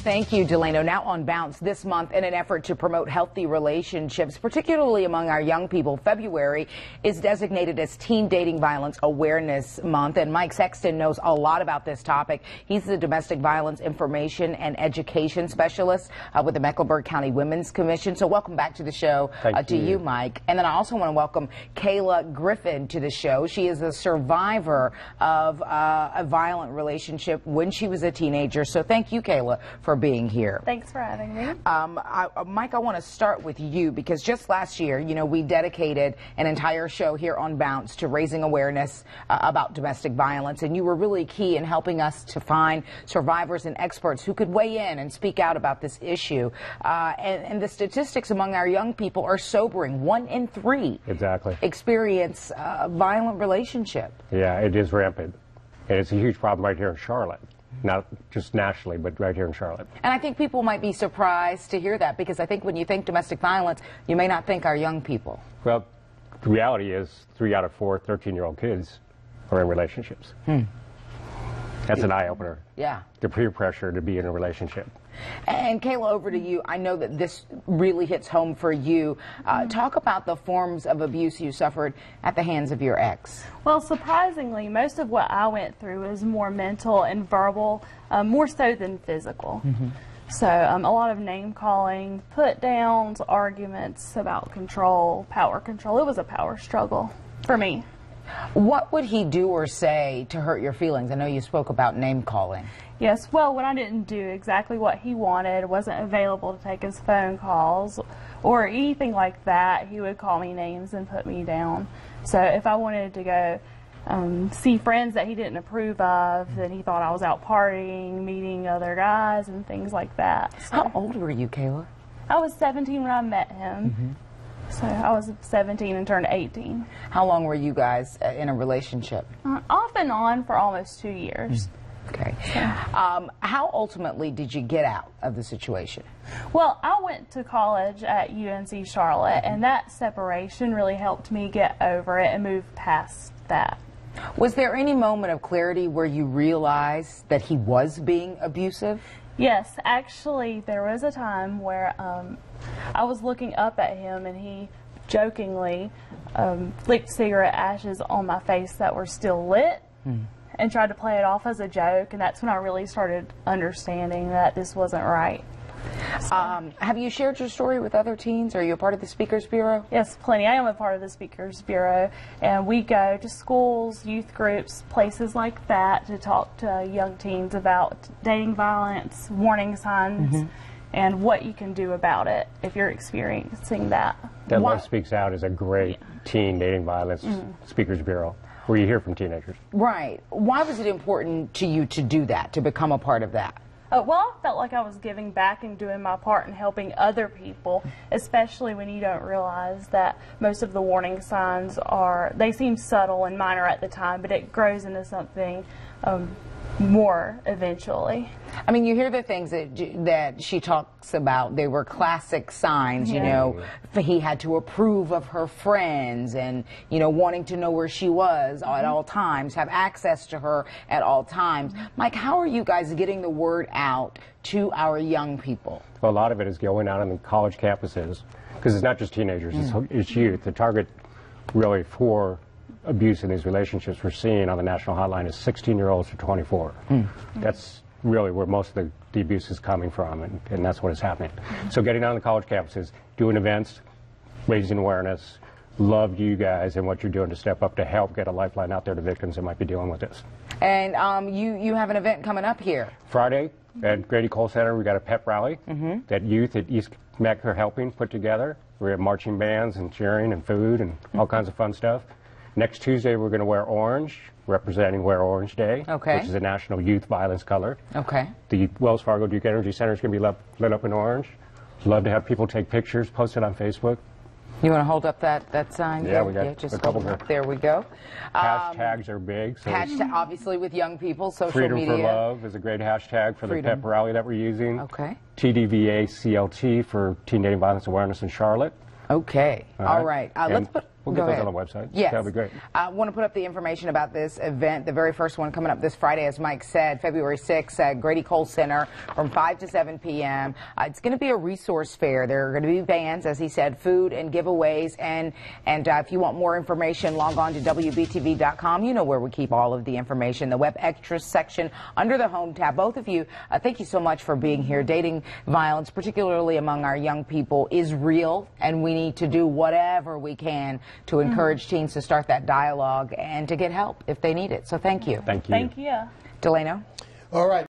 Thank you, Delano. Now on Bounce this month, in an effort to promote healthy relationships, particularly among our young people, February is designated as Teen Dating Violence Awareness Month, and Mike Sexton knows a lot about this topic. He's the Domestic Violence Information and Education Specialist with the Mecklenburg County Women's Commission. So welcome back to the show to you, Mike. And then I also want to welcome Kayla Griffin to the show. She is a survivor of a violent relationship when she was a teenager. So thank you, Kayla, for being here. Thanks for having me. Mike, I want to start with you because just last year, you know, we dedicated an entire show here on Bounce to raising awareness about domestic violence, and you were really key in helping us to find survivors and experts who could weigh in and speak out about this issue. And the statistics among our young people are sobering. 1 in 3 experience a violent relationship. Yeah, it is rampant. And it's a huge problem right here in Charlotte. Not just nationally, but right here in Charlotte. And I think people might be surprised to hear that, because I think when you think domestic violence, you may not think our young people. Well, the reality is 3 out of 4 13-year-old kids are in relationships. That's an eye-opener. Yeah. The peer pressure to be in a relationship. And Kayla, over to you. I know that this really hits home for you. Talk about the forms of abuse you suffered at the hands of your ex. Well, surprisingly, most of what I went through was more mental and verbal, more so than physical. So a lot of name calling, put downs, arguments about control, power control. It was a power struggle for me. What would he do or say to hurt your feelings? I know you spoke about name calling. Yes, well, when I didn't do exactly what he wanted, wasn't available to take his phone calls or anything like that, he would call me names and put me down. So if I wanted to go see friends that he didn't approve of, then he thought I was out partying, meeting other guys and things like that. So, how old were you, Kayla? I was 17 when I met him. So I was 17 and turned 18. How long were you guys in a relationship? Off and on for almost 2 years. Okay. How ultimately did you get out of the situation? Well, I went to college at UNC Charlotte, and that separation really helped me get over it and move past that. Was there any moment of clarity where you realized that he was being abusive? Yes, actually, there was a time where I was looking up at him and he jokingly flicked cigarette ashes on my face that were still lit and tried to play it off as a joke, and that's when I really started understanding that this wasn't right. So, have you shared your story with other teens? Are you a part of the Speakers Bureau? Yes, plenty. I am a part of the Speakers Bureau, and we go to schools, youth groups, places like that to talk to young teens about dating violence, warning signs, and what you can do about it if you're experiencing that. That Love Speaks Out is a great teen dating violence Speakers Bureau, where you hear from teenagers. Right. Why was it important to you to do that, to become a part of that? Well, I felt like I was giving back and doing my part in helping other people, especially when you don't realize that most of the warning signs they seem subtle and minor at the time, but it grows into something more eventually. I mean, you hear the things that she talks about. They were classic signs, you know. He had to approve of her friends and, you know, wanting to know where she was at all times, have access to her at all times. Mike, how are you guys getting the word out to our young people? Well, a lot of it is going out on the college campuses, because it's not just teenagers, it's youth. The target really for abuse in these relationships we're seeing on the national hotline is 16-year-olds to 24. That's really where most of the abuse is coming from, and that's what is happening. So getting on the college campuses, doing events, raising awareness, love you guys and what you're doing to step up to help get a lifeline out there to victims that might be dealing with this. And you have an event coming up here. Friday at Grady Cole Center, we got a pep rally that youth at East Meck are helping put together. We have marching bands and cheering and food and all kinds of fun stuff. Next Tuesday, we're going to wear orange, representing Wear Orange Day, which is a national youth violence color. The Wells Fargo Duke Energy Center is going to be lit up in orange. Love to have people take pictures, post it on Facebook. You want to hold up that sign? Yeah, we got just a couple there. There we go. Hashtags are big. So obviously with young people, social Freedom media. for Love is a great hashtag for the pep rally that we're using. TDVA CLT for Teen Dating Violence Awareness in Charlotte. Okay. All right. We'll get Go those ahead. on the website. Yes. That'll be great. I want to put up the information about this event, the very first one coming up this Friday, as Mike said, February 6th at Grady Cole Center from 5 to 7 p.m. It's going to be a resource fair. There are going to be bands, as he said, food and giveaways. And if you want more information, log on to WBTV.com. You know where we keep all of the information, the web extras section under the home tab. Both of you, thank you so much for being here. Dating violence, particularly among our young people, is real, and we need to do whatever we can to encourage teens to start that dialogue and to get help if they need it. So thank you. Thank you. Thank you. Delano? All right.